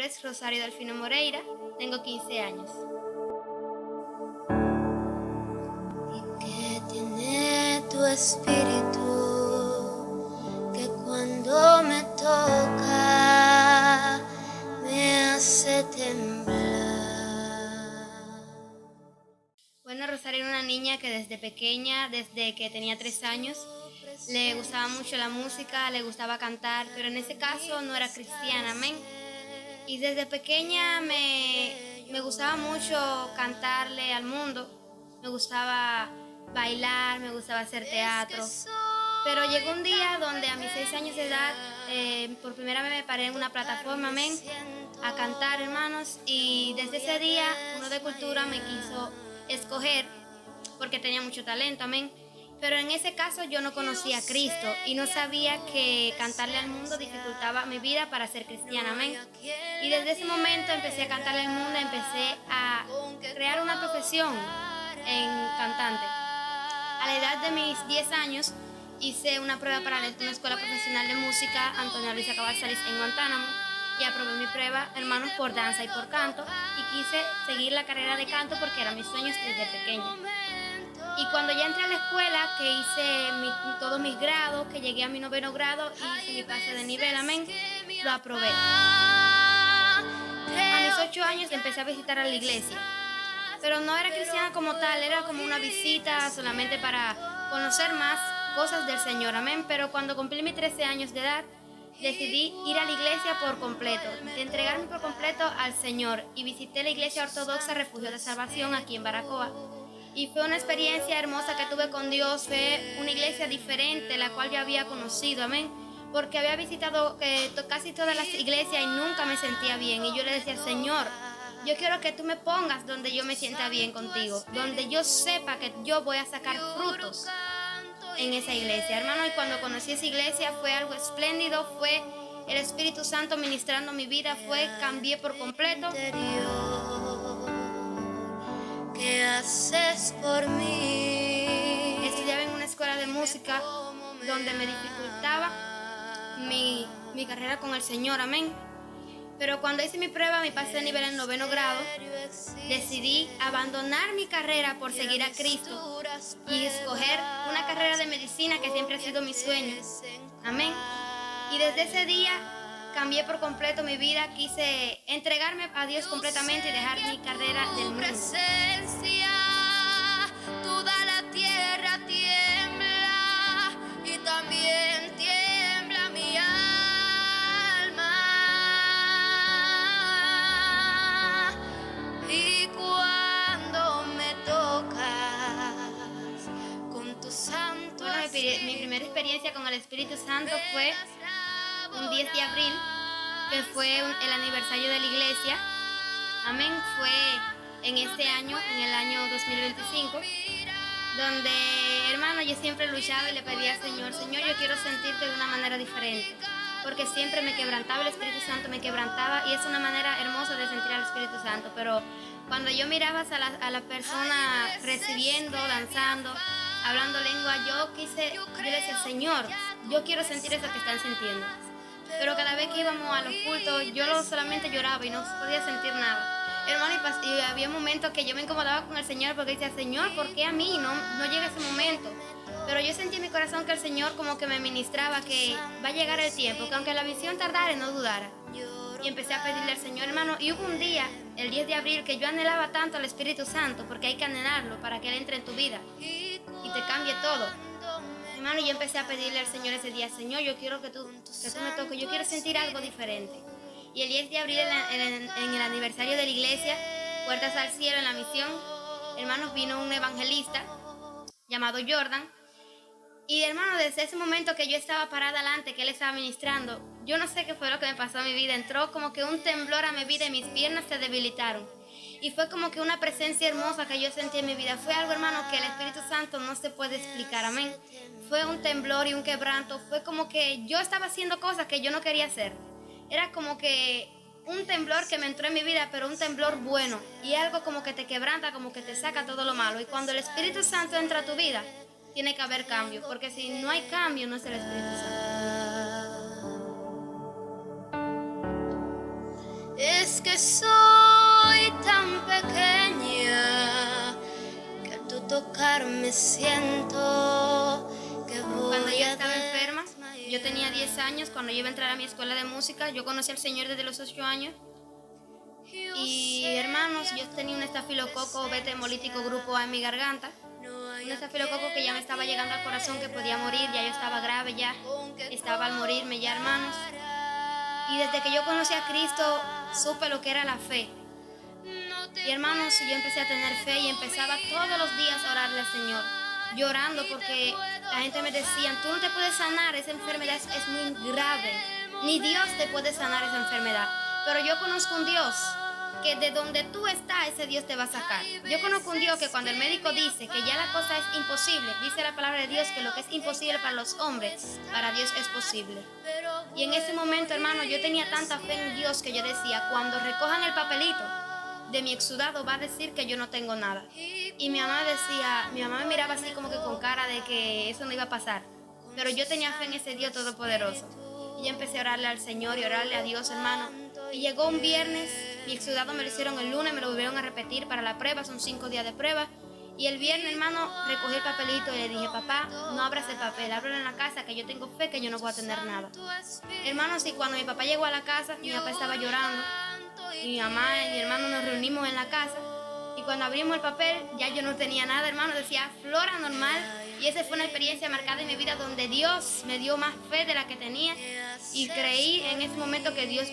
nombre es Rosario Delfino Moreira, tengo 15 años. ¿Y qué tiene tu espíritu que cuando me toca me hace temblar? Bueno, Rosario era una niña que desde pequeña, desde que tenía 3 años, le gustaba mucho la música, le gustaba cantar, pero en ese caso no era cristiana, amén. Y desde pequeña me gustaba mucho cantarle al mundo, me gustaba bailar, me gustaba hacer teatro. Pero llegó un día donde a mis 6 años de edad, por primera vez me paré en una plataforma, amén, a cantar, hermanos, y desde ese día uno de cultura me quiso escoger porque tenía mucho talento, amén. Pero en ese caso yo no conocía a Cristo y no sabía que cantarle al mundo dificultaba mi vida para ser cristiana, amén. Y desde ese momento empecé a cantarle al mundo, empecé a crear una profesión en cantante. A la edad de mis 10 años hice una prueba para una escuela profesional de música, Antonia Luisa Cabal Salis, en Guantánamo, y aprobé mi prueba, hermanos, por danza y por canto, y quise seguir la carrera de canto porque eran mis sueños desde pequeña. Y cuando ya entré a la escuela, que hice todos mis grados, que llegué a mi 9º grado y hice mi pase de nivel, amén, lo aprobé. A mis 8 años empecé a visitar a la iglesia, pero no era cristiana como tal, era como una visita solamente para conocer más cosas del Señor, amén. Pero cuando cumplí mis 13 años de edad, decidí ir a la iglesia por completo, entregarme por completo al Señor, y visité la iglesia ortodoxa Refugio de Salvación aquí en Baracoa. Y fue una experiencia hermosa que tuve con Dios, fue una iglesia diferente, la cual yo había conocido, amén, porque había visitado casi todas las iglesias y nunca me sentía bien. Y yo le decía, Señor, yo quiero que tú me pongas donde yo me sienta bien contigo, donde yo sepa que yo voy a sacar frutos en esa iglesia, hermano. Y cuando conocí esa iglesia fue algo espléndido, fue el Espíritu Santo ministrando mi vida, cambié por completo. ¿Qué haces por mí? Estudiaba en una escuela de música donde me dificultaba mi carrera con el Señor, amén. Pero cuando hice mi prueba, mi pase de nivel en 9º grado, decidí abandonar mi carrera por seguir a Cristo y escoger una carrera de medicina que siempre ha sido mi sueño, amén. Y desde ese día cambié por completo mi vida, quise entregarme a Dios completamente y dejar mi carrera del mundo. Toda la tierra tiembla y también tiembla mi alma. Y cuando me tocas con tu santo Bueno, mi primera experiencia con el Espíritu Santo fue un 10 de abril, que fue el aniversario de la iglesia, amén. Fue en este año, en el año 2025, donde, hermano, yo siempre luchaba y le pedía al Señor, Señor, yo quiero sentirte de una manera diferente, porque siempre me quebrantaba, el Espíritu Santo me quebrantaba, y es una manera hermosa de sentir al Espíritu Santo. Pero cuando yo miraba a la persona recibiendo, danzando, hablando lengua, yo le decía, Señor, yo quiero sentir eso que están sintiendo. Pero cada vez que íbamos a los cultos, solamente lloraba y no podía sentir nada. Hermano, y había momentos que yo me incomodaba con el Señor porque decía, Señor, ¿por qué a mí? No llega ese momento. Pero yo sentí en mi corazón que el Señor como que me ministraba, que va a llegar el tiempo, que aunque la visión tardara, no dudara. Y empecé a pedirle al Señor, hermano, y hubo un día, el 10 de abril, que yo anhelaba tanto al Espíritu Santo, porque hay que anhelarlo para que Él entre en tu vida y te cambie todo. Hermano, yo empecé a pedirle al Señor ese día, Señor, yo quiero que tú me toques, yo quiero sentir algo diferente. Y el 10 de abril, en el aniversario de la iglesia, Puertas al Cielo, en la misión, hermanos, vino un evangelista llamado Jordan. Y, hermano, desde ese momento que yo estaba parada delante, que él estaba ministrando, yo no sé qué fue lo que me pasó a mi vida. Entró como que un temblor a mi vida y mis piernas se debilitaron. Y fue como que una presencia hermosa que yo sentí en mi vida. Fue algo, hermano, que el Espíritu Santo no se puede explicar, amén. Fue un temblor y un quebranto. Fue como que yo estaba haciendo cosas que yo no quería hacer. Era como que un temblor que me entró en mi vida, pero un temblor bueno. Y algo como que te quebranta, como que te saca todo lo malo. Y cuando el Espíritu Santo entra a tu vida, tiene que haber cambio. Porque si no hay cambio, no es el Espíritu Santo. Es que soy tan pequeña que al tú tocarme siento que voy Cuando yo a estaba enferma, yo tenía 10 años, cuando yo iba a entrar a mi escuela de música, yo conocí al Señor desde los 8 años. Y hermanos, yo tenía un estafilococo beta hemolítico grupo A en mi garganta. Un estafilococo que ya me estaba llegando al corazón, que podía morir, ya yo estaba grave, ya estaba al morirme ya, hermanos. Y desde que yo conocí a Cristo, supe lo que era la fe. Y hermanos, yo empecé a tener fe y empezaba todos los días a orarle al Señor, llorando porque la gente me decía, tú no te puedes sanar, esa enfermedad es muy grave, ni Dios te puede sanar esa enfermedad. Pero yo conozco un Dios que de donde tú estás, ese Dios te va a sacar. Yo conozco un Dios que cuando el médico dice que ya la cosa es imposible, dice la palabra de Dios que lo que es imposible para los hombres, para Dios es posible. Y en ese momento, hermano, yo tenía tanta fe en Dios que yo decía, cuando recojan el papelito de mi exudado va a decir que yo no tengo nada. Y mi mamá me miraba así como que con cara de que eso no iba a pasar. Pero yo tenía fe en ese Dios todopoderoso. Y yo empecé a orarle al Señor y orarle a Dios, hermano. Y llegó un viernes, mi exudado me lo hicieron el lunes, me lo volvieron a repetir para la prueba, son 5 días de prueba. Y el viernes, hermano, recogí el papelito y le dije, papá, no abras el papel, ábrelo en la casa, que yo tengo fe que yo no voy a tener nada. Hermanos, y cuando mi papá llegó a la casa, mi papá estaba llorando. Mi mamá y mi hermano nos reunimos en la casa. Y cuando abrimos el papel, ya yo no tenía nada, hermano, decía flora normal. Y esa fue una experiencia marcada en mi vida donde Dios me dio más fe de la que tenía. Y creí en ese momento que Dios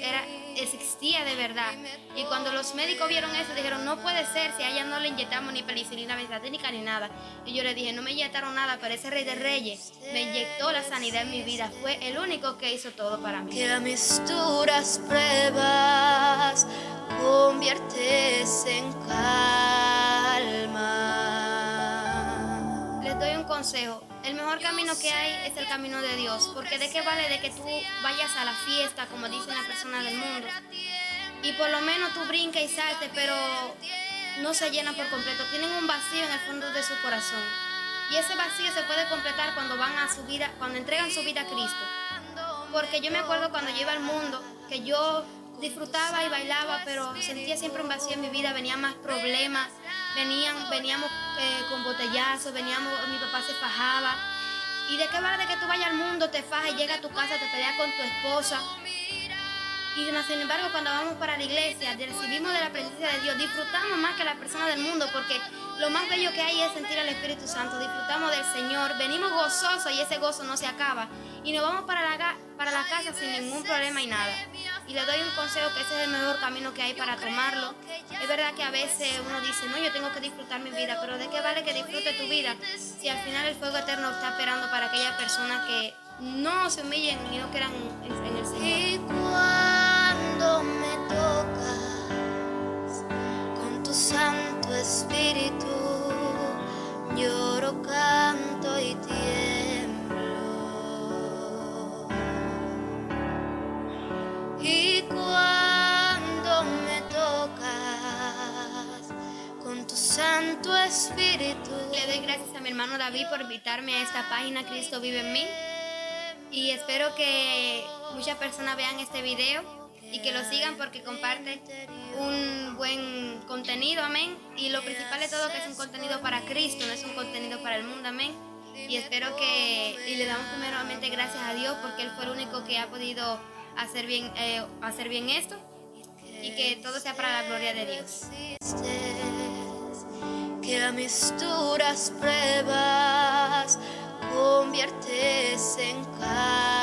existía de verdad. Y cuando los médicos vieron eso, dijeron, no puede ser, si a ella no le inyectamos ni penicilina benzatínica ni nada. Y yo le dije, no me inyectaron nada, pero ese Rey de Reyes me inyectó la sanidad en mi vida. Fue el único que hizo todo para mí. Que las mis duras pruebas conviertes en calma. Les doy un consejo. El mejor camino que hay es el camino de Dios, porque de qué vale de que tú vayas a la fiesta, como dice una persona del mundo, y por lo menos tú brinques y saltes, pero no se llenan por completo, tienen un vacío en el fondo de su corazón, y ese vacío se puede completar cuando cuando entregan su vida a Cristo. Porque yo me acuerdo cuando yo iba al mundo, que yo disfrutaba y bailaba, pero sentía siempre un vacío en mi vida, venían más problemas, veníamos con botellazos, mi papá se fajaba. ¿Y de qué vale de que tú vayas al mundo, te fajas y llegas a tu casa, te peleas con tu esposa? Y sin embargo, cuando vamos para la iglesia, recibimos de la presencia de Dios, disfrutamos más que las personas del mundo, porque lo más bello que hay es sentir al Espíritu Santo, disfrutamos del Señor, venimos gozosos y ese gozo no se acaba. Y nos vamos para la casa sin ningún problema y nada. Y le doy un consejo que ese es el mejor camino que hay para tomarlo. Es verdad que a veces uno dice, no, yo tengo que disfrutar mi vida, pero ¿de qué vale que disfrute tu vida si al final el fuego eterno está esperando para aquellas personas que no se humillen y no crean en el Señor? Y cuando me tocas con tu Santo Espíritu, lloro, canto y tiemblo. Y cuando me tocas con tu Santo Espíritu, Le doy gracias a mi hermano David por invitarme a esta página Cristo Vive en Mí. Y espero que muchas personas vean este video y que lo sigan porque comparte un buen contenido, amén. Y lo principal de todo, que es un contenido para Cristo, no es un contenido para el mundo, amén. Y espero y le damos primeramente gracias a Dios porque Él fue el único que ha podido hacer bien esto, y que todo sea para la gloria de Dios. Que las mis duras pruebas conviertes en calma.